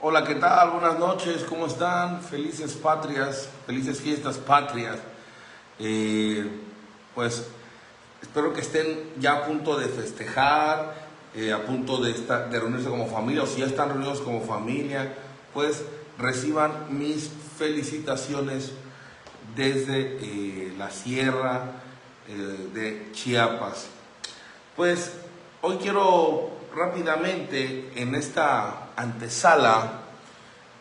Hola, ¿qué tal? Buenas noches, ¿cómo están? Felices patrias, felices fiestas patrias. Pues espero que estén ya a punto de festejar, a punto de reunirse como familia, o si ya están reunidos como familia, pues reciban mis felicitaciones desde la sierra de Chiapas. Pues hoy quiero rápidamente, en esta antesala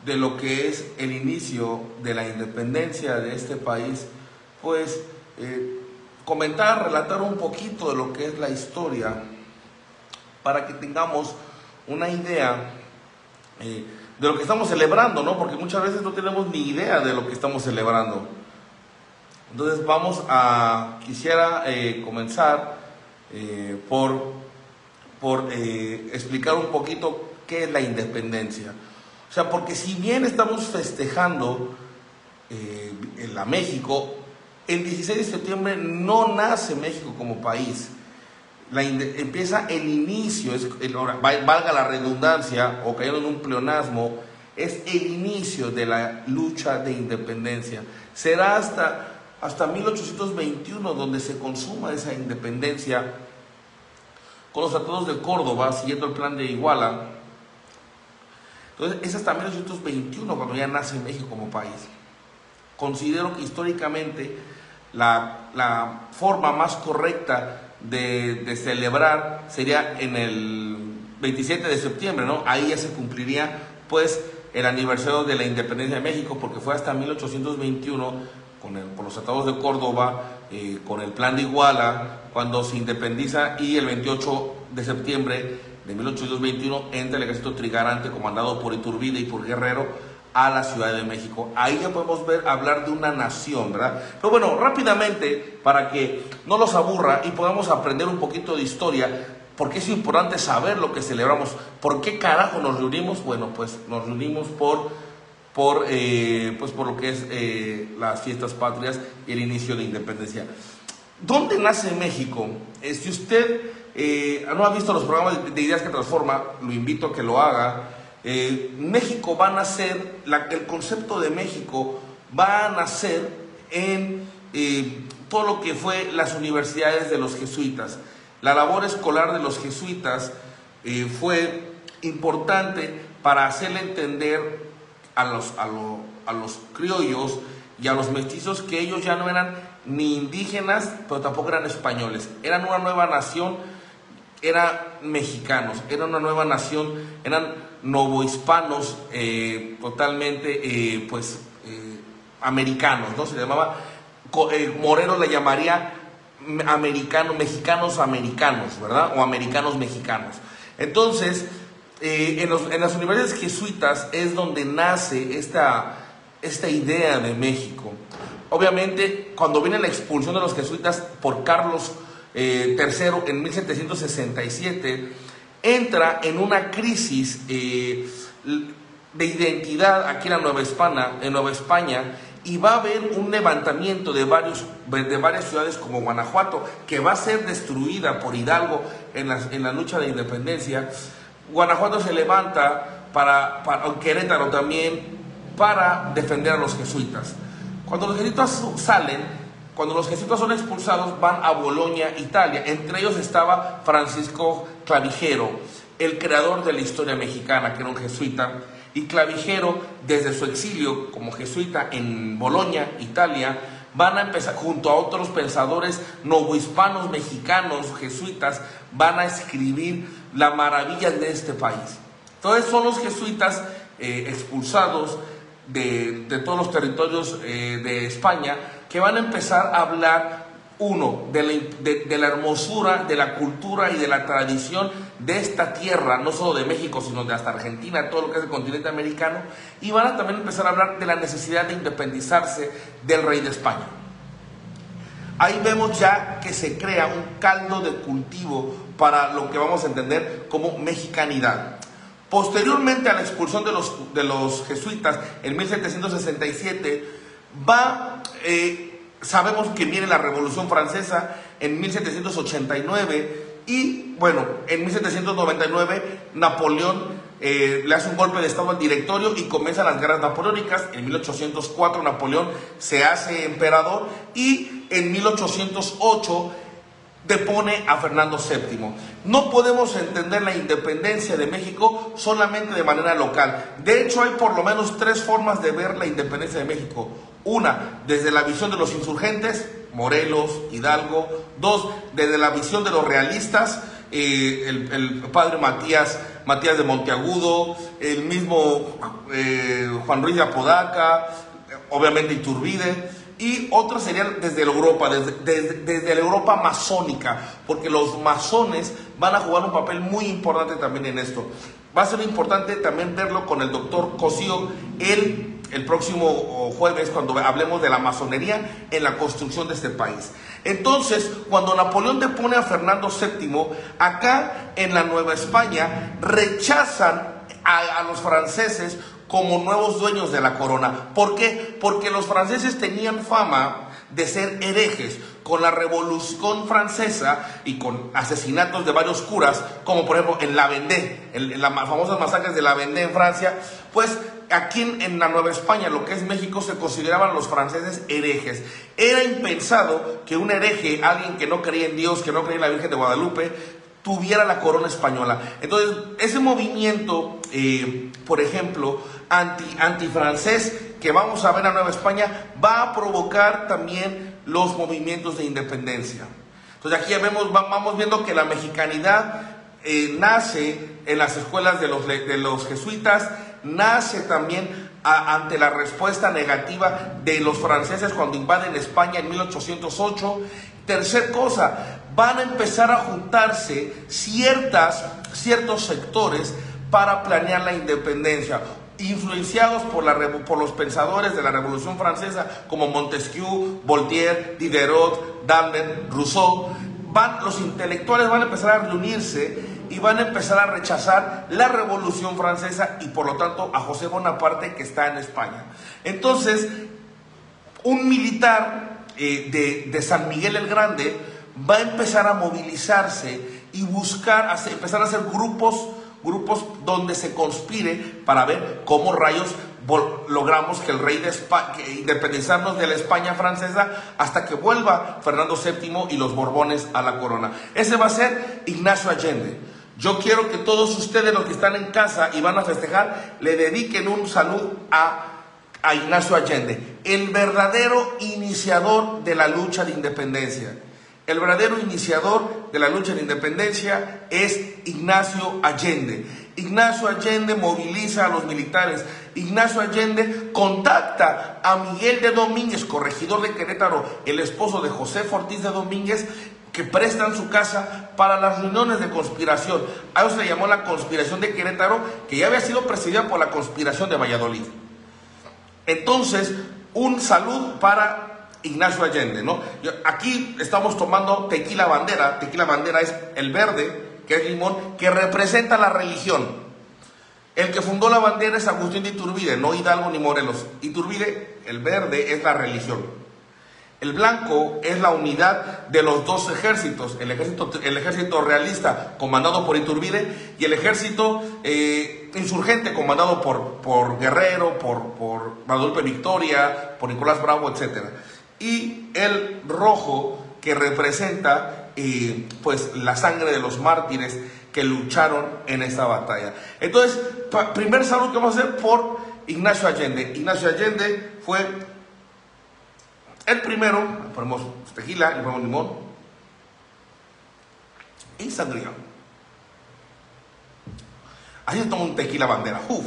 de lo que es el inicio de la independencia de este país, pues comentar, relatar un poquito de lo que es la historia, para que tengamos una idea de lo que estamos celebrando, ¿no? Porque muchas veces no tenemos ni idea de lo que estamos celebrando. Entonces quisiera comenzar por explicar un poquito qué es la independencia. O sea, porque si bien estamos festejando en la México, el 16 de septiembre no nace México como país. Empieza el inicio, valga la redundancia, o cayendo en un pleonasmo, es el inicio de la lucha de independencia. Será hasta 1821 donde se consuma esa independencia con los tratados de Córdoba, siguiendo el plan de Iguala. Entonces es hasta 1821 cuando ya nace México como país. Considero que históricamente la forma más correcta de celebrar sería en el 27 de septiembre, ¿no? Ahí ya se cumpliría pues el aniversario de la independencia de México, porque fue hasta 1821 por los tratados de Córdoba, con el plan de Iguala, cuando se independiza, y el 28 de septiembre de 1821 entra el ejército trigarante comandado por Iturbide y por Guerrero a la Ciudad de México. Ahí ya podemos hablar de una nación, ¿verdad? Pero bueno, rápidamente, para que no los aburra y podamos aprender un poquito de historia, porque es importante saber lo que celebramos. ¿Por qué carajo nos reunimos? Bueno, pues nos reunimos por lo que es las fiestas patrias y el inicio de independencia. ¿Dónde nace México? Si usted no ha visto los programas de Ideas que Transforma, lo invito a que lo haga. México va a nacer, el concepto de México va a nacer en todo lo que fue las universidades de los jesuitas. La labor escolar de los jesuitas fue importante para hacerle entender a los criollos y a los mestizos que ellos ya no eran ni indígenas, pero tampoco eran españoles. Eran una nueva nación, eran mexicanos, era una nueva nación, eran novohispanos, totalmente americanos, ¿no? Se llamaba, Morelos le llamaría mexicanos americanos, ¿verdad? O americanos mexicanos. Entonces, en las universidades jesuitas es donde nace esta idea de México. Obviamente, cuando viene la expulsión de los jesuitas por Carlos III en 1767, entra en una crisis de identidad aquí en la Nueva España, y va a haber un levantamiento de varias ciudades como Guanajuato, que va a ser destruida por Hidalgo en la lucha de independencia. Guanajuato se levanta Querétaro también, para defender a los jesuitas. Cuando los jesuitas son expulsados, van a Bolonia, Italia. Entre ellos estaba Francisco Clavijero, el creador de la historia mexicana, que era un jesuita. Y Clavijero, desde su exilio como jesuita en Bolonia, Italia, van a empezar, junto a otros pensadores novohispanos mexicanos, jesuitas, van a escribir las maravillas de este país. Entonces son los jesuitas expulsados de todos los territorios de España, que van a empezar a hablar, de la hermosura, de la cultura y de la tradición de esta tierra, no solo de México, sino de hasta Argentina, todo lo que es el continente americano, y van a también empezar a hablar de la necesidad de independizarse del rey de España. Ahí vemos ya que se crea un caldo de cultivo para lo que vamos a entender como mexicanidad. Posteriormente a la expulsión de los jesuitas en 1767, sabemos que viene la Revolución Francesa en 1789, y bueno, en 1799 Napoleón le hace un golpe de estado al directorio y comienzan las guerras napoleónicas. En 1804 Napoleón se hace emperador y en 1808 depone a Fernando VII. No podemos entender la independencia de México solamente de manera local. De hecho, hay por lo menos tres formas de ver la independencia de México. Una, desde la visión de los insurgentes, Morelos, Hidalgo. Dos, desde la visión de los realistas, el padre Matías de Monteagudo, el mismo Juan Ruiz de Apodaca, obviamente Iturbide. Y otra sería desde Europa, desde la Europa masónica, porque los masones van a jugar un papel muy importante también en esto. Va a ser importante también verlo con el doctor Cosío el próximo jueves, cuando hablemos de la masonería en la construcción de este país. Entonces, cuando Napoleón depone a Fernando VII, acá en la Nueva España rechazan a los franceses como nuevos dueños de la corona. ¿Por qué? Porque los franceses tenían fama de ser herejes. Con la Revolución Francesa y con asesinatos de varios curas, como por ejemplo en La Vendée, en las famosas masacres de La Vendée en Francia, pues aquí en la Nueva España, lo que es México, se consideraban los franceses herejes. Era impensado que un hereje, alguien que no creía en Dios, que no creía en la Virgen de Guadalupe, tuviera la corona española. Entonces, ese movimiento, por ejemplo, antifrancés que vamos a ver en Nueva España, va a provocar también los movimientos de independencia. Entonces, aquí ya vamos viendo que la mexicanidad nace en las escuelas de los jesuitas, nace también ante la respuesta negativa de los franceses cuando invaden España en 1808. Tercer cosa, van a empezar a juntarse ciertos sectores para planear la independencia, influenciados por los pensadores de la Revolución Francesa como Montesquieu, Voltaire, Diderot, D'Alembert, Rousseau. Los intelectuales van a empezar a reunirse y van a empezar a rechazar la Revolución Francesa y por lo tanto a José Bonaparte, que está en España. Entonces, un militar de San Miguel el Grande va a empezar a movilizarse y empezar a hacer grupos donde se conspire para ver cómo rayos logramos que el rey de España, independizarnos de la España francesa hasta que vuelva Fernando VII y los Borbones a la corona. Ese va a ser Ignacio Allende. Yo quiero que todos ustedes, los que están en casa y van a festejar, le dediquen un saludo a Ignacio Allende, el verdadero iniciador de la lucha de independencia. El verdadero iniciador de la lucha de independencia es Ignacio Allende. Ignacio Allende moviliza a los militares. Ignacio Allende contacta a Miguel de Domínguez, corregidor de Querétaro, el esposo de José Ortiz de Domínguez, que prestan su casa para las reuniones de conspiración. A eso se le llamó la conspiración de Querétaro, que ya había sido presidida por la conspiración de Valladolid. Entonces, un saludo para Ignacio Allende, ¿no? Aquí estamos tomando tequila bandera. Tequila bandera es el verde, que es limón, que representa la religión. El que fundó la bandera es Agustín de Iturbide, no Hidalgo ni Morelos. Iturbide, el verde, es la religión. El blanco es la unidad de los dos ejércitos, el ejército realista comandado por Iturbide y el ejército insurgente comandado por Guerrero, por Guadalupe Victoria, por Nicolás Bravo, etc. Y el rojo, que representa pues la sangre de los mártires que lucharon en esta batalla. Entonces, primer saludo que vamos a hacer por Ignacio Allende. Ignacio Allende fue el primero. Ponemos tequila, le ponemos limón y sangría. Así se toma un tequila bandera. Uf.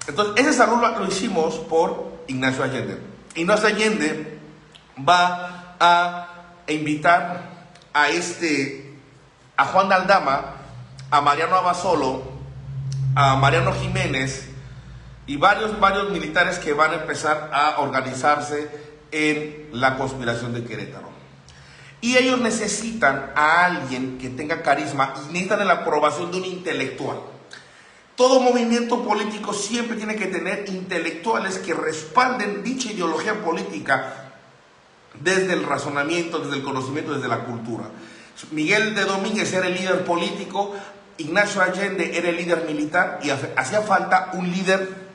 Entonces, ese saludo lo hicimos por Ignacio Allende. Ignacio Allende va a invitar a Juan de Aldama, a Mariano Abasolo, a Mariano Jiménez y varios militares que van a empezar a organizarse en la conspiración de Querétaro. Y ellos necesitan a alguien que tenga carisma y necesitan la aprobación de un intelectual. Todo movimiento político siempre tiene que tener intelectuales que respalden dicha ideología política desde el razonamiento, desde el conocimiento, desde la cultura. Miguel de Domínguez era el líder político, Ignacio Allende era el líder militar y hacía falta un líder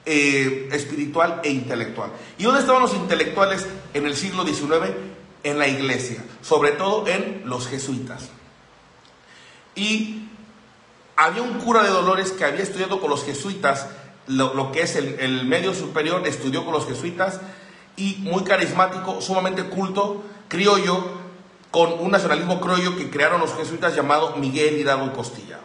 espiritual e intelectual. ¿Y dónde estaban los intelectuales en el siglo XIX? En la iglesia, sobre todo en los jesuitas. Y había un cura de Dolores que había estudiado con los jesuitas, lo que es el medio superior, estudió con los jesuitas, y muy carismático, sumamente culto, criollo, con un nacionalismo criollo que crearon los jesuitas, llamado Miguel Hidalgo y Costilla.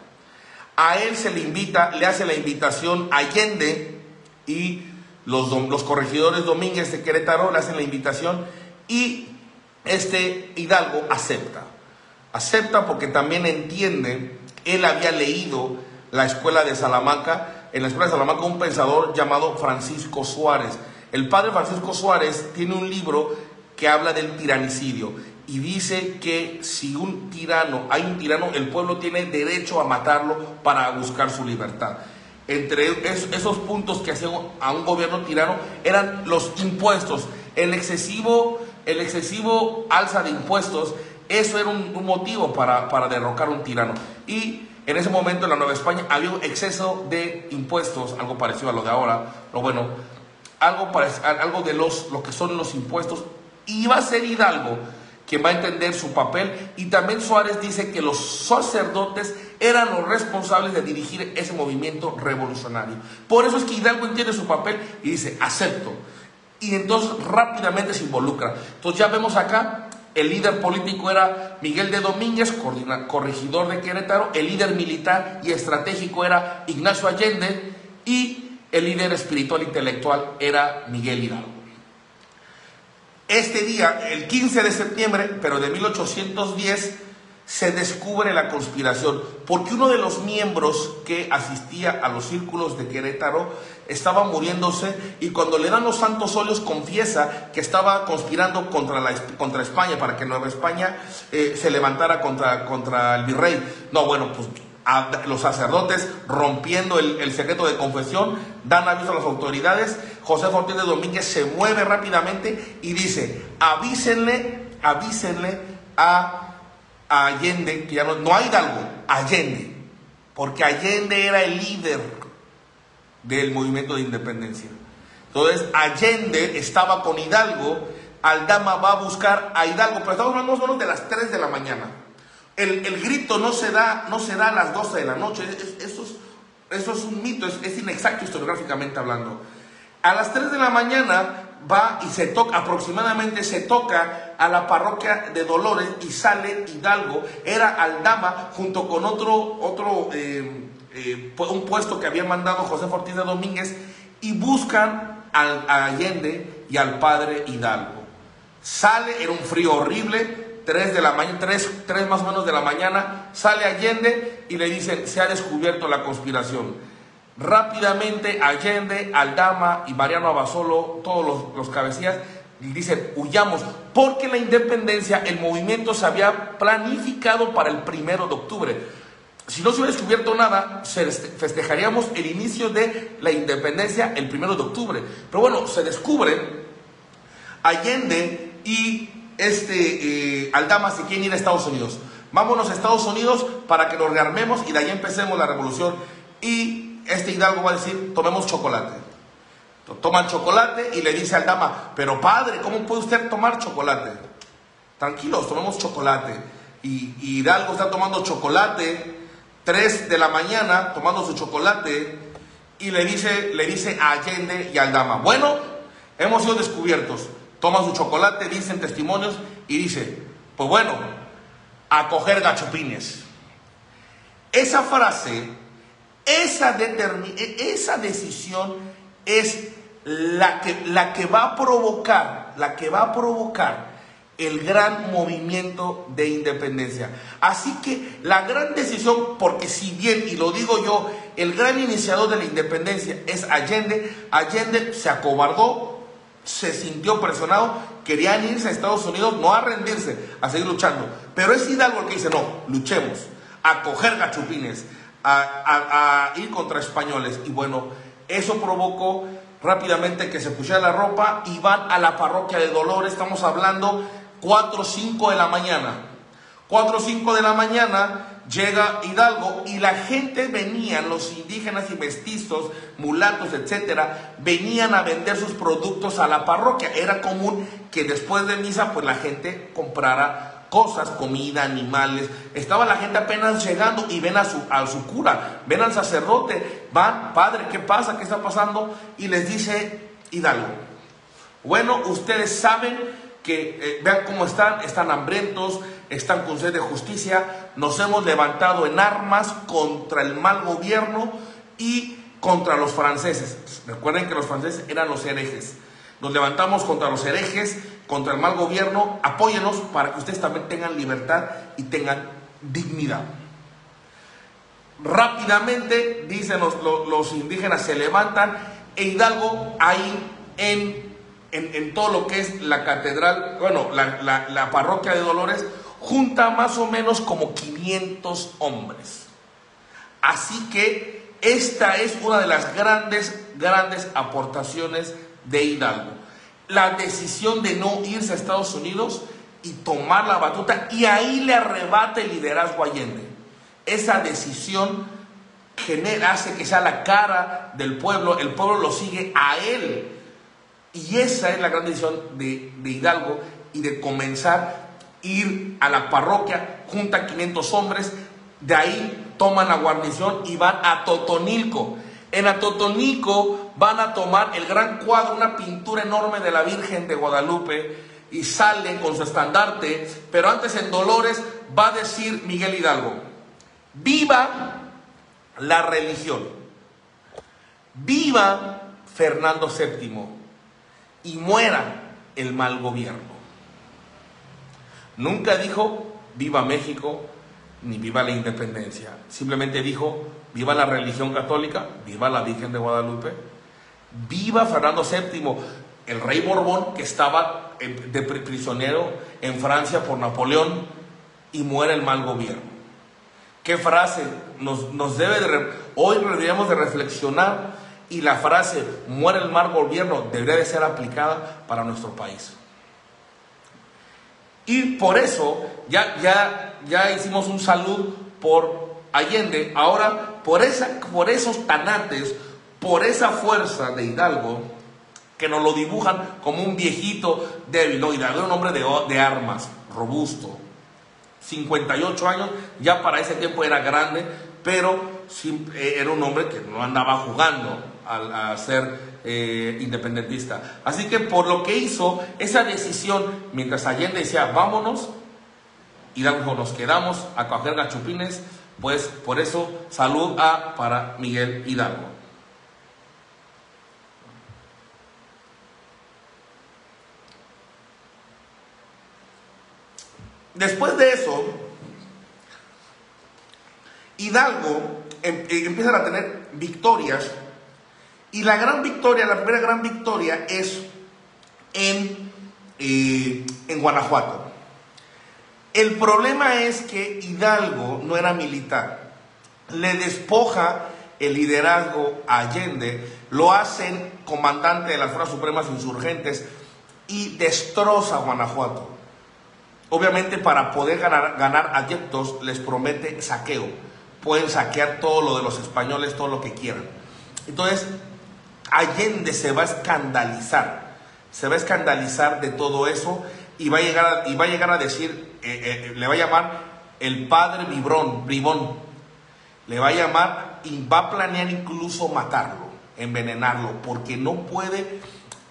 A él se le invita, le hace la invitación Allende, y los corregidores Domínguez de Querétaro le hacen la invitación, y Hidalgo acepta porque también entiende, él había leído la escuela de Salamanca, en la escuela de Salamanca un pensador llamado Francisco Suárez. El padre Francisco Suárez tiene un libro que habla del tiranicidio y dice que si hay un tirano, el pueblo tiene derecho a matarlo para buscar su libertad. Entre esos puntos que hacían a un gobierno tirano eran los impuestos, el excesivo alza de impuestos. Eso era un motivo para derrocar a un tirano. Y en ese momento en la Nueva España había un exceso de impuestos, algo parecido a lo de ahora, algo de lo que son los impuestos. Y va a ser Hidalgo quien va a entender su papel, y también Suárez dice que los sacerdotes eran los responsables de dirigir ese movimiento revolucionario. Por eso es que Hidalgo entiende su papel y dice, acepto. Y entonces rápidamente se involucra. Entonces ya vemos acá, el líder político era Miguel de Domínguez, corregidor de Querétaro. El líder militar y estratégico era Ignacio Allende, y el líder espiritual e intelectual era Miguel Hidalgo. Este día, el 15 de septiembre, pero de 1810, se descubre la conspiración, porque uno de los miembros que asistía a los círculos de Querétaro estaba muriéndose, y cuando le dan los santos óleos confiesa que estaba conspirando contra España, para que Nueva España se levantara contra el virrey. No, bueno, pues los sacerdotes, rompiendo el secreto de confesión, dan aviso a las autoridades. José Ortiz de Domínguez se mueve rápidamente y dice, avísenle a Allende, que ya no a Hidalgo, Allende, porque Allende era el líder del movimiento de independencia. Entonces Allende estaba con Hidalgo, Aldama va a buscar a Hidalgo, pero estamos hablando más o menos de las 3 de la mañana. El grito no se da a las 12 de la noche, eso es un mito, es inexacto historiográficamente hablando. A las 3 de la mañana va y se toca a la parroquia de Dolores, y sale Hidalgo. Era Aldama junto con un puesto que había mandado José Ortiz de Domínguez, y buscan a Allende y al padre Hidalgo. Sale, era un frío horrible, 3 de la mañana, 3 más o menos de la mañana, sale Allende y le dicen, se ha descubierto la conspiración. Rápidamente Allende, Aldama y Mariano Abasolo, todos los cabecillas, dicen, huyamos, porque la independencia, el movimiento se había planificado para el 1 de octubre. Si no se hubiera descubierto nada, festejaríamos el inicio de la independencia el 1 de octubre. Pero bueno, se descubre, Allende y Aldama se quieren ir a Estados Unidos. Vámonos a Estados Unidos para que nos rearmemos y de ahí empecemos la revolución. Y Hidalgo va a decir, tomemos chocolate. Toman chocolate y le dice a Aldama, pero padre, ¿cómo puede usted tomar chocolate? Tranquilos, tomemos chocolate. Y Hidalgo está tomando chocolate, 3 de la mañana, tomando su chocolate, y le dice a Allende y a Aldama, bueno, hemos sido descubiertos. Toma su chocolate, dicen testimonios, y dice, pues bueno, a coger gachupines. Esa frase, esa decisión es la que va a provocar el gran movimiento de independencia. Así que la gran decisión, porque si bien, y lo digo yo, el gran iniciador de la independencia es Allende se acobardó, se sintió presionado, querían irse a Estados Unidos, no a rendirse, a seguir luchando. Pero es Hidalgo el que dice, no, luchemos, a coger gachupines, a ir contra españoles. Y bueno, eso provocó rápidamente que se pusiera la ropa y van a la parroquia de Dolores. Estamos hablando 4 o 5 de la mañana. 4 o 5 de la mañana llega Hidalgo y la gente venían, los indígenas y mestizos, mulatos, etcétera, venían a vender sus productos a la parroquia. Era común que después de misa pues la gente comprara cosas, comida, animales. Estaba la gente apenas llegando y ven a su cura, ven al sacerdote, van, padre, ¿qué pasa? ¿Qué está pasando? Y les dice Hidalgo: bueno, ustedes saben que vean cómo están hambrientos, están con sed de justicia, nos hemos levantado en armas contra el mal gobierno y contra los franceses. Recuerden que los franceses eran los herejes. Nos levantamos contra los herejes, contra el mal gobierno, apóyenos para que ustedes también tengan libertad y tengan dignidad. Rápidamente, dicen los indígenas, se levantan, e Hidalgo ahí en todo lo que es la catedral, bueno, la parroquia de Dolores, junta más o menos como 500 hombres. Así que esta es una de las grandes aportaciones de Hidalgo. La decisión de no irse a Estados Unidos y tomar la batuta, y ahí le arrebata el liderazgo a Allende. Esa decisión hace que sea la cara del pueblo, el pueblo lo sigue a él. Y esa es la gran decisión de Hidalgo, y de comenzar a ir a la parroquia, junta 500 hombres, de ahí toman la guarnición y van a Totonilco. En Atotonilco van a tomar el gran cuadro, una pintura enorme de la Virgen de Guadalupe, y salen con su estandarte. Pero antes, en Dolores, va a decir Miguel Hidalgo: viva la religión, viva Fernando VII y muera el mal gobierno. Nunca dijo viva México ni viva la independencia, simplemente dijo viva la religión católica, viva la Virgen de Guadalupe, viva Fernando VII, el rey Borbón que estaba de prisionero en Francia por Napoleón, y muera el mal gobierno. ¿Qué frase nos debe hoy deberíamos de reflexionar? Y la frase muera el mal gobierno debería de ser aplicada para nuestro país. Y por eso ya hicimos un salud por Allende. Ahora, por esos tanates, por esa fuerza de Hidalgo, que nos lo dibujan como un viejito débil. No, Hidalgo era un hombre de armas, robusto, 58 años, ya para ese tiempo era grande, pero era un hombre que no andaba jugando a ser independentista. Así que por lo que hizo esa decisión, mientras Allende decía vámonos, Hidalgo nos quedamos a coger gachupines. Pues por eso salud para Miguel Hidalgo. Después de eso, Hidalgo empiezan a tener victorias, y la primera gran victoria es en Guanajuato. El problema es que Hidalgo no era militar, le despoja el liderazgo a Allende, lo hacen comandante de las Fuerzas Supremas Insurgentes y destroza Guanajuato. Obviamente, para poder ganar adeptos, les promete saqueo. Pueden saquear todo lo de los españoles, todo lo que quieran. Entonces, Allende se va a escandalizar de todo eso, y va a llegar a decir, le va a llamar el padre Bribón, le va a llamar, y va a planear incluso matarlo, envenenarlo, porque no puede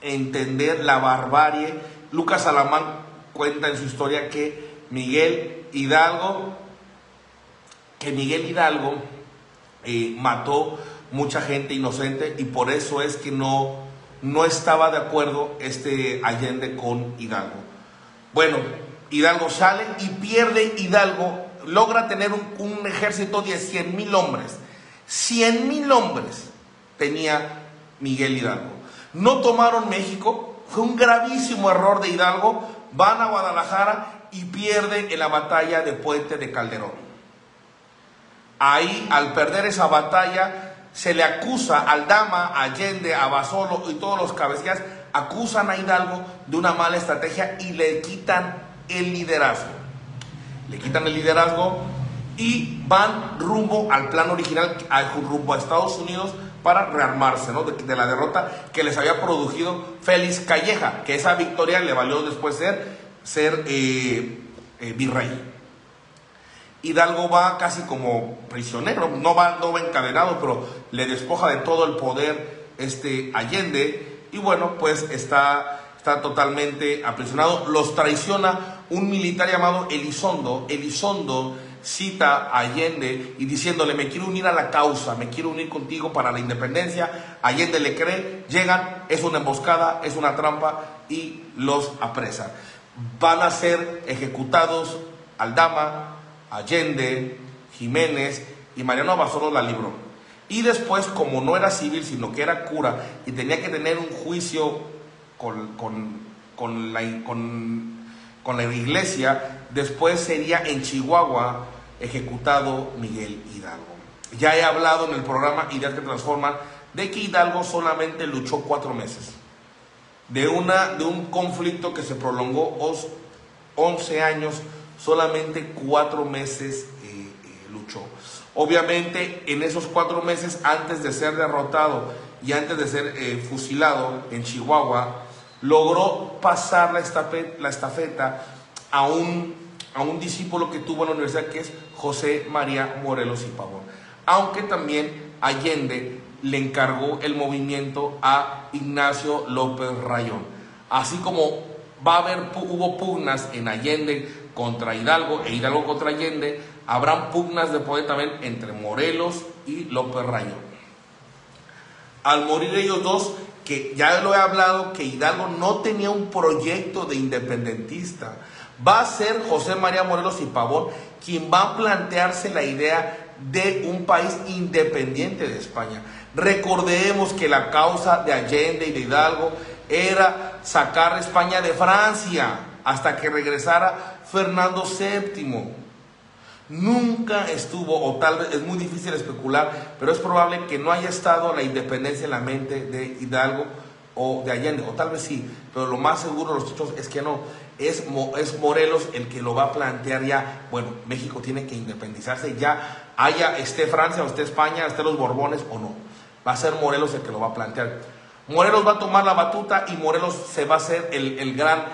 entender la barbarie. Lucas Alamán cuenta en su historia que Miguel Hidalgo mató mucha gente inocente, y por eso es que no estaba de acuerdo Allende con Hidalgo. Bueno, Hidalgo sale y pierde. Hidalgo logra tener un ejército de 100,000 hombres. 100,000 hombres tenía Miguel Hidalgo. No tomaron México, fue un gravísimo error de Hidalgo. Van a Guadalajara y pierden en la batalla de Puente de Calderón. Ahí, al perder esa batalla, se le acusa a Aldama, a Allende, a Basolo y todos los cabecillas, acusan a Hidalgo de una mala estrategia y le quitan el liderazgo. le quitan el liderazgo y van rumbo al plan original, rumbo a Estados Unidos para rearmarse, ¿no? de la derrota que les había producido Félix Calleja, que esa victoria le valió después ser virrey. Hidalgo va casi como prisionero, no va encadenado, pero le despoja de todo el poder Allende, y bueno, pues está totalmente aprisionado. Los traiciona un militar llamado Elizondo. Elizondo cita a Allende y diciéndole: me quiero unir a la causa, me quiero unir contigo para la independencia. Allende le cree, llegan, es una emboscada, es una trampa, y los apresan. Van a ser ejecutados Aldama, Allende, Jiménez, y Mariano Abasolo la libró. Y después, como no era civil, sino que era cura y tenía que tener un juicio con la iglesia, después sería en Chihuahua ejecutado Miguel Hidalgo. Ya he hablado en el programa Ideas que Transforman de que Hidalgo solamente luchó 4 meses. De un conflicto que se prolongó 11 años, solamente 4 meses luchó. Obviamente, en esos 4 meses, antes de ser derrotado y antes de ser fusilado en Chihuahua, logró pasar la estafeta a un discípulo que tuvo en la universidad, que es José María Morelos y Pavón. Aunque también Allende le encargó el movimiento a Ignacio López Rayón. Así como hubo pugnas en Allende contra Hidalgo e Hidalgo contra Allende, habrán pugnas de poder también entre Morelos y López Rayón. Al morir ellos dos, que ya lo he hablado, que Hidalgo no tenía un proyecto de independentista, va a ser José María Morelos y Pavón quien va a plantearse la idea de un país independiente de España. Recordemos que la causa de Allende y de Hidalgo era sacar a España de Francia hasta que regresara Fernando VII. Nunca estuvo, o tal vez es muy difícil especular, pero es probable que no haya estado la independencia en la mente de Hidalgo o de Allende, o tal vez sí, pero lo más seguro de los hechos es que no. Es Morelos el que lo va a plantear ya. Bueno, México tiene que independizarse, ya esté Francia o esté España, esté los Borbones o no. Va a ser Morelos el que lo va a plantear. Morelos va a tomar la batuta y Morelos se va a hacer el gran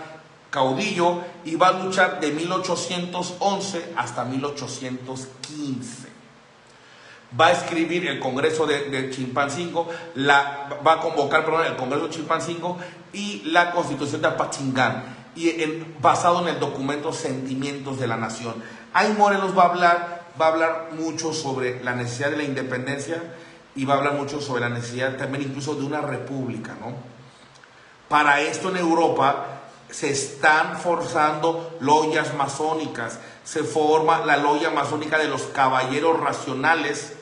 caudillo y va a luchar de 1811 hasta 1815. Va a escribir el Congreso de Chilpancingo, va a convocar el Congreso de Chilpancingo y la Constitución de Apachingán, basado en el documento Sentimientos de la Nación. Ahí Morelos va a hablar mucho sobre la necesidad de la independencia y va a hablar mucho sobre la necesidad también incluso de una república, ¿no? Para esto en Europa se están forzando loyas masónicas. Se forma la loya masónica de los caballeros racionales,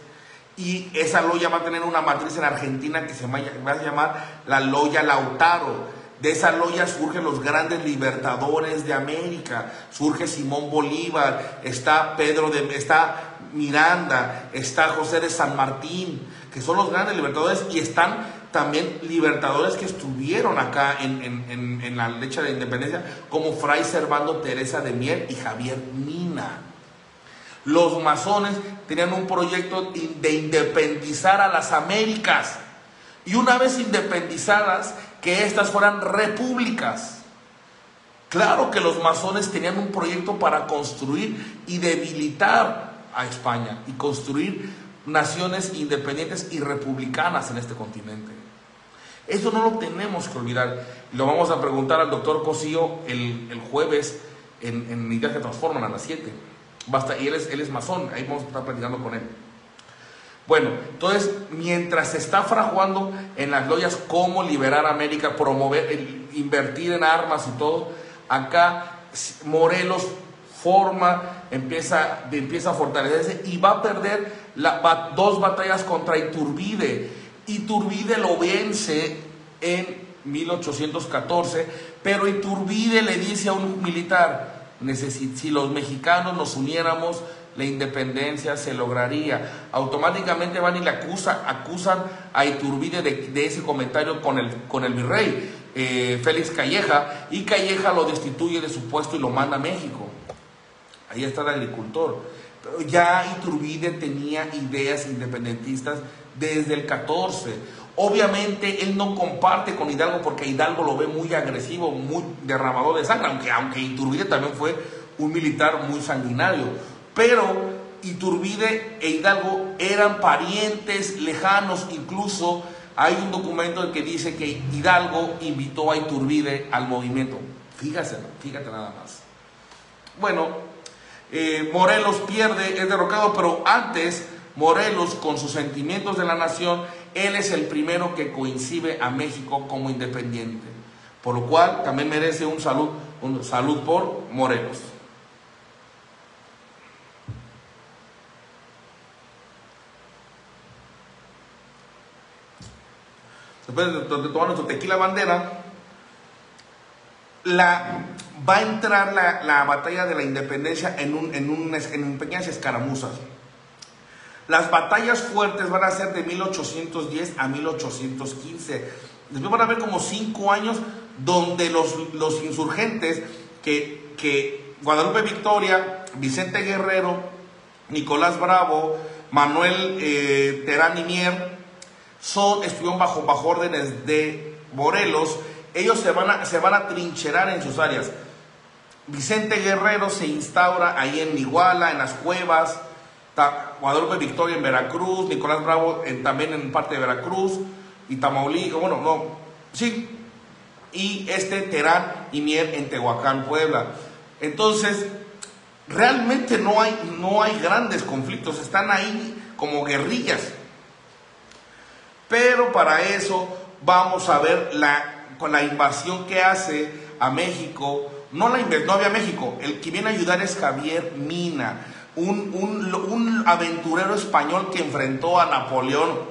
y esa loya va a tener una matriz en Argentina que se va a llamar la Loya Lautaro. De esa loya surgen los grandes libertadores de América. Surge Simón Bolívar, está Miranda, está José de San Martín, que son los grandes libertadores, y están también libertadores que estuvieron acá en la lucha de independencia, como Fray Servando Teresa de Mier y Javier Mina. Los masones tenían un proyecto de independizar a las Américas, y una vez independizadas, que estas fueran repúblicas. Claro que los masones tenían un proyecto para construir y debilitar a España y construir naciones independientes y republicanas en este continente. Eso no lo tenemos que olvidar. Lo vamos a preguntar al doctor Cosío el jueves en Ideas que Transforman a las 7. Y él es masón, ahí vamos a estar platicando con él. Bueno, entonces, mientras se está fraguando en las loyas cómo liberar a América, promover, invertir en armas y todo, acá Morelos empieza a fortalecerse y va a perder 2 batallas contra Iturbide. Iturbide lo vence en 1814, pero Iturbide le dice a un militar: si los mexicanos nos uniéramos, la independencia se lograría. Automáticamente van y le acusan a Iturbide de ese comentario con el virrey Félix Calleja, y Calleja lo destituye de su puesto y lo manda a México. ahí está el agricultor. Pero ya Iturbide tenía ideas independentistas desde el 14. Obviamente él no comparte con Hidalgo porque Hidalgo lo ve muy agresivo, muy derramador de sangre, aunque Iturbide también fue un militar muy sanguinario. Pero Iturbide e Hidalgo eran parientes lejanos, incluso hay un documento en que dice que Hidalgo invitó a Iturbide al movimiento. Fíjate nada más. Bueno, Morelos pierde, es derrocado, pero antes Morelos, con sus sentimientos de la nación, él es el primero que coincide a México como independiente, por lo cual también merece un salud por Morelos. Después de tomar nuestro tequila bandera, va a entrar la batalla de la independencia en pequeñas escaramuzas. Las batallas fuertes van a ser de 1810 a 1815. Después van a haber como 5 años donde los insurgentes, que Guadalupe Victoria, Vicente Guerrero, Nicolás Bravo, Manuel Terán y Mier, estuvieron bajo órdenes de Morelos. Ellos se van a trincherar en sus áreas. Vicente Guerrero se instaura ahí en Iguala, en las cuevas. Guadalupe Victoria en Veracruz, Nicolás Bravo también en parte de Veracruz, y Tamaulipas, y Terán y Mier en Tehuacán, Puebla. Entonces, realmente no hay grandes conflictos, están ahí como guerrillas. Pero para eso vamos a ver con la invasión que hace a México. No había México, el que viene a ayudar es Javier Mina, un aventurero español que enfrentó a Napoleón,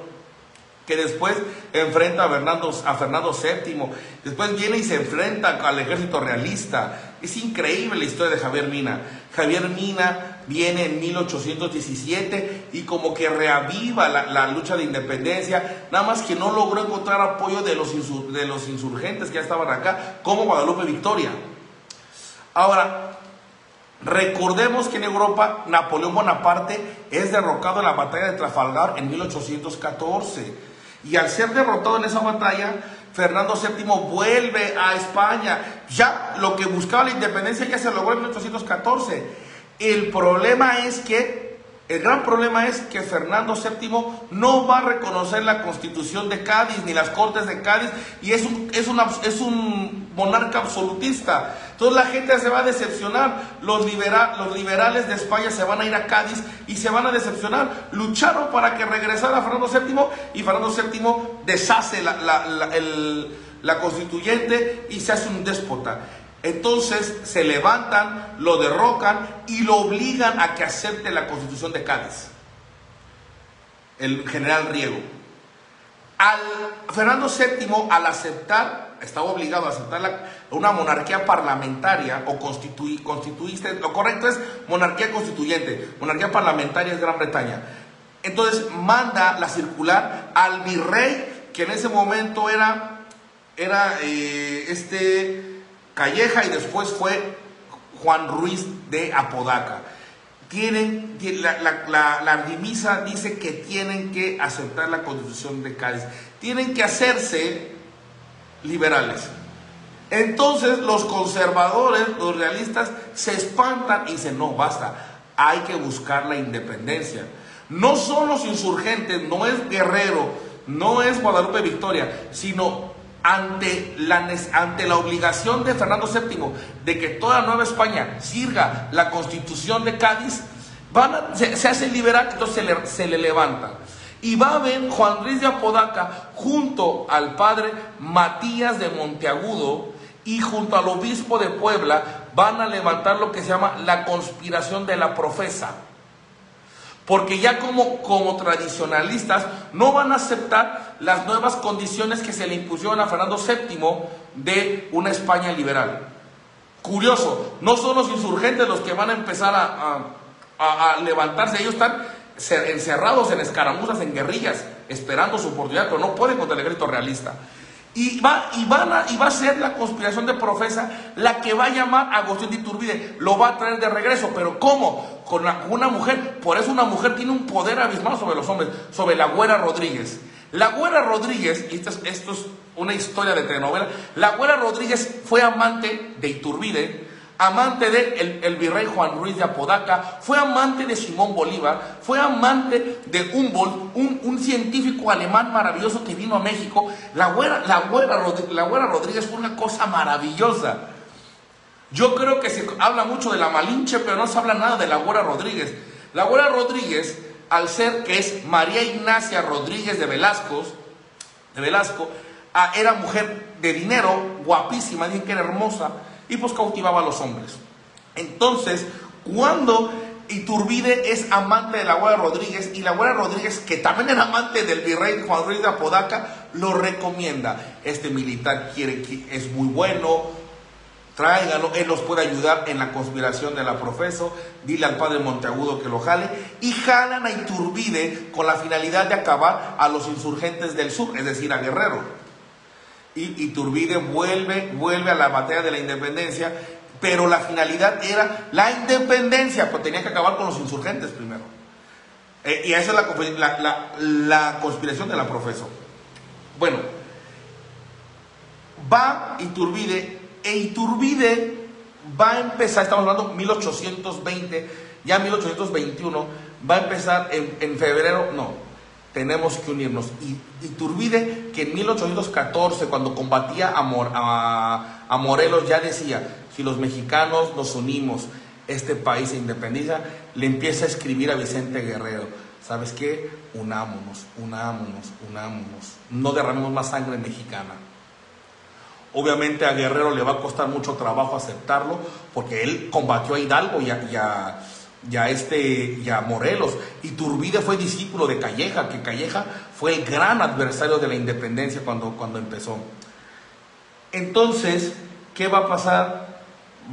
que después enfrenta a Fernando VII, después viene y se enfrenta al ejército realista. Es increíble la historia de Javier Mina. Javier Mina viene en 1817 y como que reaviva la lucha de independencia, nada más que no logró encontrar apoyo de los insurgentes que ya estaban acá, como Guadalupe Victoria. Ahora, recordemos que en Europa Napoleón Bonaparte es derrocado en la batalla de Trafalgar en 1814, y al ser derrotado en esa batalla, Fernando VII vuelve a España. Ya lo que buscaba la independencia ya se logró en 1814. El gran problema es que Fernando VII no va a reconocer la Constitución de Cádiz ni las Cortes de Cádiz, y es un monarca absolutista. Entonces la gente se va a decepcionar. Los liberales de España se van a ir a Cádiz y se van a decepcionar. Lucharon para que regresara Fernando VII, y Fernando VII deshace la constituyente y se hace un déspota. Entonces se levantan, lo derrocan y lo obligan a que acepte la Constitución de Cádiz, el general Riego. Fernando VII, al aceptar, estaba obligado a aceptar una monarquía parlamentaria o constituista. Lo correcto es monarquía constituyente, monarquía parlamentaria es Gran Bretaña. Entonces manda la circular al virrey, que en ese momento era Calleja, y después fue Juan Ruiz de Apodaca. La divisa dice que tienen que aceptar la Constitución de Cádiz, tienen que hacerse liberales. Entonces los conservadores, los realistas, se espantan y dicen: no, basta, hay que buscar la independencia. No son los insurgentes, no es Guerrero, no es Guadalupe Victoria, sino ante la obligación de Fernando VII de que toda Nueva España sirva la Constitución de Cádiz, se hace liberal. Entonces se le levanta. Y va a ver Juan Ruiz de Apodaca junto al padre Matías de Monteagudo y junto al obispo de Puebla, van a levantar lo que se llama la conspiración de la profesa. Porque ya como tradicionalistas no van a aceptar las nuevas condiciones que se le impusieron a Fernando VII de una España liberal. Curioso, no son los insurgentes los que van a empezar a levantarse. Ellos están encerrados en escaramuzas, en guerrillas, esperando su oportunidad, pero no pueden contra el ejército realista. Y va a ser la conspiración de Profesa la que va a llamar a Agustín de Iturbide, lo va a traer de regreso. ¿Pero cómo? Con una mujer. Por eso una mujer tiene un poder abismal sobre los hombres, sobre la Güera Rodríguez. La Güera Rodríguez, y esto es una historia de telenovela, la Güera Rodríguez fue amante de Iturbide, amante de el virrey Juan Ruiz de Apodaca, fue amante de Simón Bolívar, fue amante de Humboldt, un científico alemán maravilloso que vino a México. La Güera Rodríguez fue una cosa maravillosa. Yo creo que se habla mucho de la Malinche, pero no se habla nada de la Güera Rodríguez. La Güera Rodríguez, al ser que es María Ignacia Rodríguez de Velasco, era mujer de dinero, guapísima, dicen que era hermosa, y pues cautivaba a los hombres. Entonces, cuando Iturbide es amante de la Güera Rodríguez, y la Güera Rodríguez, que también era amante del virrey Juan Ruiz de Apodaca, lo recomienda. Este militar es muy bueno, tráiganlo, él los puede ayudar en la conspiración de la Profeso, dile al padre Monteagudo que lo jale, y jalan a Iturbide con la finalidad de acabar a los insurgentes del sur, es decir, a Guerrero. Y Iturbide vuelve a la batalla de la independencia, pero la finalidad era la independencia, pues tenía que acabar con los insurgentes primero. Y esa es la conspiración de la Profeso. Bueno, va Iturbide, e Iturbide va a empezar, estamos hablando 1820, ya 1821, va a empezar en febrero, no. Tenemos que unirnos. Y Iturbide, que en 1814, cuando combatía a Morelos, ya decía, si los mexicanos nos unimos, este país se independiza, le empieza a escribir a Vicente Guerrero, ¿sabes qué? Unámonos, no derramemos más sangre mexicana. Obviamente a Guerrero le va a costar mucho trabajo aceptarlo, porque él combatió a Hidalgo y a Morelos. Iturbide fue discípulo de Calleja, que Calleja fue el gran adversario de la independencia cuando empezó. Entonces, ¿qué va a pasar?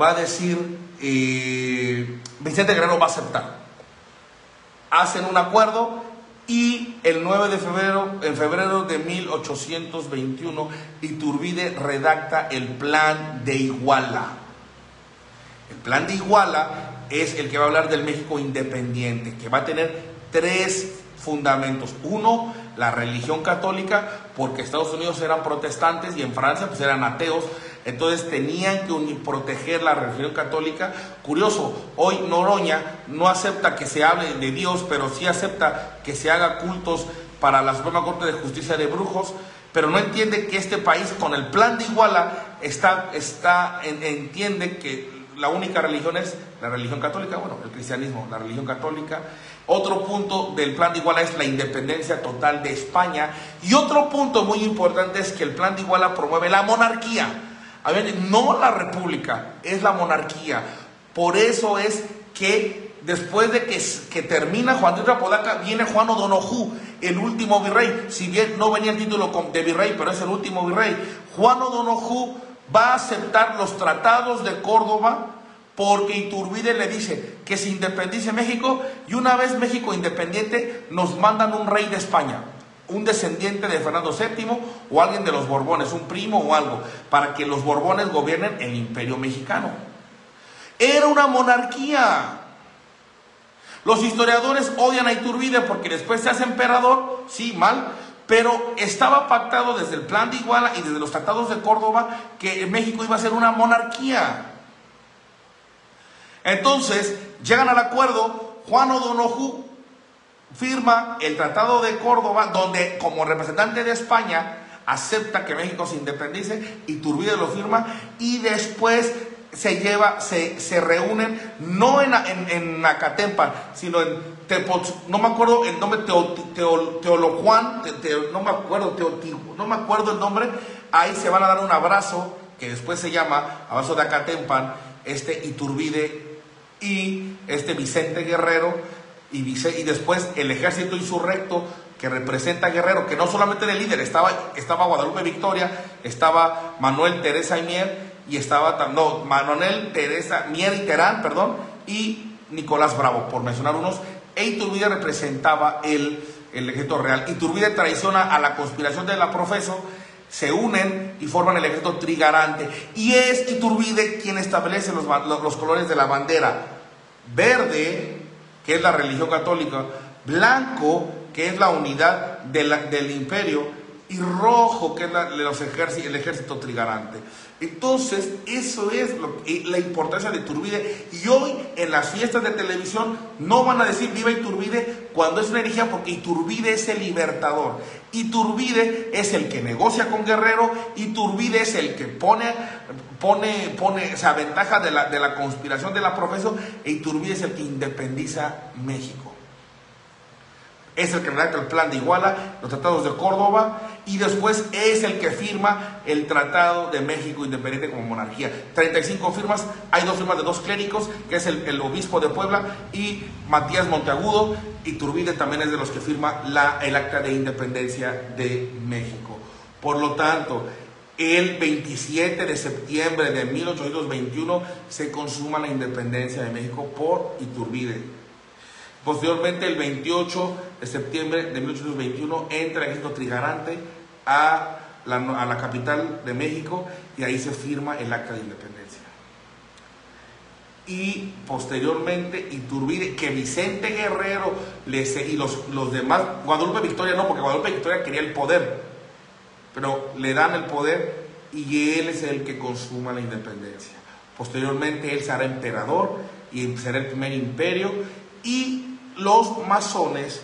Va a decir, Vicente Guerrero va a aceptar. Hacen un acuerdo y el 9 de febrero, en febrero de 1821, Iturbide redacta el Plan de Iguala. El Plan de Iguala es el que va a hablar del México independiente, que va a tener 3 fundamentos. Uno, la religión católica, porque Estados Unidos eran protestantes y en Francia pues eran ateos, entonces tenían que proteger la religión católica. Curioso, hoy Noroña no acepta que se hable de Dios, pero sí acepta que se haga cultos para la Suprema Corte de Justicia de Brujos, pero no entiende que este país con el Plan de Iguala entiende que la única religión es la religión católica, bueno, el cristianismo, la religión católica. Otro punto del Plan de Iguala es la independencia total de España. Y otro punto muy importante es que el Plan de Iguala promueve la monarquía. A ver, no la república, es la monarquía. Por eso es que después de que termina Juan Ruiz de Apodaca, viene Juan O'Donojú, el último virrey. Si bien no venía el título de virrey, pero es el último virrey. Juan O'Donojú va a aceptar los tratados de Córdoba, porque Iturbide le dice que se independice México, y una vez México independiente nos mandan un rey de España, un descendiente de Fernando VII o alguien de los Borbones, un primo o algo, para que los Borbones gobiernen el imperio mexicano. Era una monarquía. Los historiadores odian a Iturbide porque después se hace emperador, sí, mal, pero estaba pactado desde el Plan de Iguala y desde los tratados de Córdoba que México iba a ser una monarquía. Entonces, llegan al acuerdo, Juan O'Donojú firma el Tratado de Córdoba, donde como representante de España acepta que México se independice, Iturbide lo firma, y después se reúnen, no en Acatempan, sino en no me acuerdo el nombre, Teolojuan, no me acuerdo el nombre. Ahí se van a dar un abrazo, que después se llama abrazo de Acatempan, Iturbide y Vicente Guerrero, y después el ejército insurrecto que representa a Guerrero, que no solamente era el líder, estaba Guadalupe Victoria, estaba Manuel Teresa y Mier, y estaba Manuel Teresa Mier y Terán, y Nicolás Bravo, por mencionar unos. Iturbide representaba el ejército real. Iturbide traiciona a la conspiración de la Profeso, se unen y forman el ejército trigarante. Y es Iturbide quien establece los colores de la bandera. Verde, que es la religión católica, blanco, que es la unidad del imperio, y rojo, que es el ejército trigarante. Entonces, eso es la importancia de Iturbide. Y hoy, en las fiestas de televisión, no van a decir viva Iturbide cuando es una herejía, porque Iturbide es el libertador. Iturbide es el que negocia con Guerrero. Iturbide es el que se aventaja de la conspiración de la profesión. E Iturbide es el que independiza México. Es el que redacta el Plan de Iguala, los tratados de Córdoba, y después es el que firma el Tratado de México Independiente como monarquía. 35 firmas, hay 2 firmas de 2 clérigos, que es el obispo de Puebla y Matías Monteagudo. Iturbide también es de los que firma el Acta de Independencia de México. Por lo tanto, el 27 de septiembre de 1821 se consuma la independencia de México por Iturbide. Posteriormente, el 28 de septiembre de 1821, entra el ejército trigarante a la capital de México, y ahí se firma el Acta de Independencia. Y posteriormente, Iturbide, que Vicente Guerrero y los demás, Guadalupe Victoria no, porque Guadalupe Victoria quería el poder, pero le dan el poder y él es el que consuma la independencia. Posteriormente, él será emperador y será el primer imperio, y los masones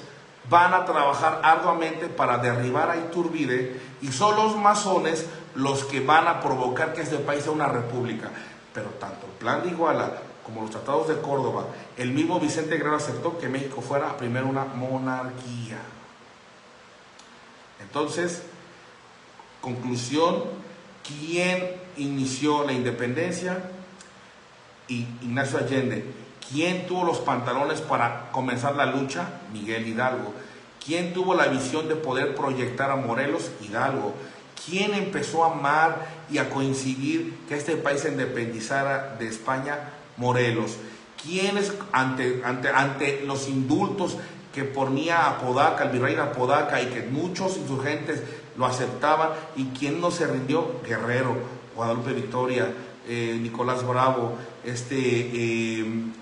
van a trabajar arduamente para derribar a Iturbide, y son los masones los que van a provocar que este país sea una república. Pero tanto el Plan de Iguala como los tratados de Córdoba, el mismo Vicente Guerrero aceptó que México fuera primero una monarquía. Entonces, conclusión, ¿quién inició la independencia? Ignacio Allende. ¿Quién tuvo los pantalones para comenzar la lucha? Miguel Hidalgo. ¿Quién tuvo la visión de poder proyectar a Morelos? Hidalgo. ¿Quién empezó a amar y a coincidir que este país se independizara de España? Morelos. ¿Quiénes ante los indultos que ponía Apodaca, el virrey de Apodaca, y que muchos insurgentes lo aceptaban, y quién no se rindió? Guerrero, Guadalupe Victoria, Nicolás Bravo,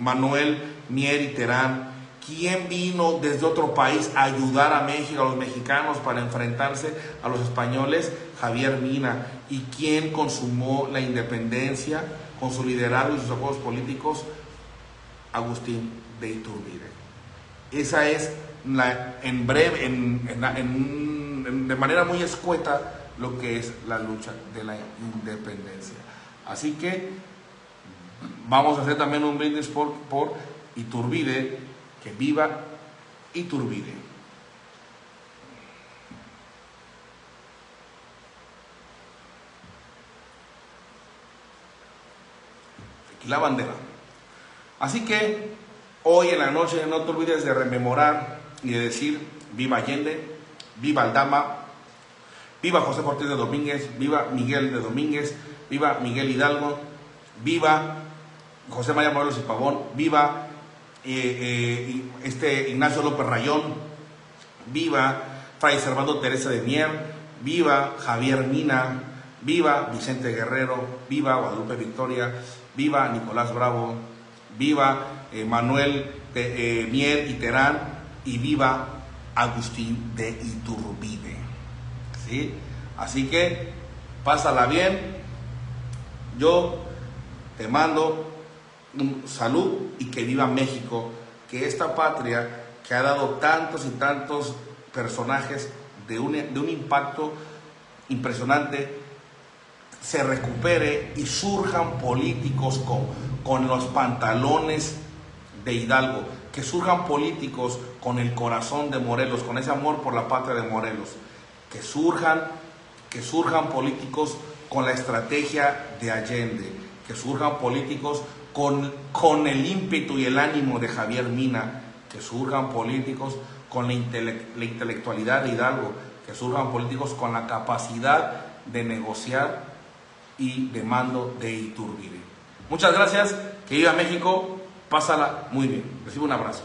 Manuel Mier y Terán. ¿Quién vino desde otro país a ayudar a México, a los mexicanos, para enfrentarse a los españoles? Javier Mina. ¿Y quién consumó la independencia con su liderazgo y sus acuerdos políticos? Agustín de Iturbide. Esa es, en breve, de manera muy escueta, lo que es la lucha de la independencia. Así que vamos a hacer también un brindis por Iturbide, que viva Iturbide. Aquí la bandera. Así que hoy en la noche no te olvides de rememorar y de decir: viva Allende, viva Aldama, viva José Ortiz de Domínguez, viva Miguel de Domínguez, viva Miguel Hidalgo, viva José María Morelos y Pavón, viva Ignacio López Rayón, viva Fray Servando Teresa de Mier, viva Javier Mina, viva Vicente Guerrero, viva Guadalupe Victoria, viva Nicolás Bravo, viva Manuel Mier y Terán, y viva Agustín de Iturbide. ¿Sí? Así que pásala bien. Yo te mando un salud, y que viva México, que esta patria que ha dado tantos y tantos personajes de un impacto impresionante, se recupere y surjan políticos con los pantalones de Hidalgo, que surjan políticos con el corazón de Morelos, con ese amor por la patria de Morelos, que surjan políticos con la estrategia de Allende, que surjan políticos con el ímpetu y el ánimo de Javier Mina, que surjan políticos con la intelectualidad de Hidalgo, que surjan políticos con la capacidad de negociar y de mando de Iturbide. Muchas gracias, que viva México, pásala muy bien. Recibe un abrazo.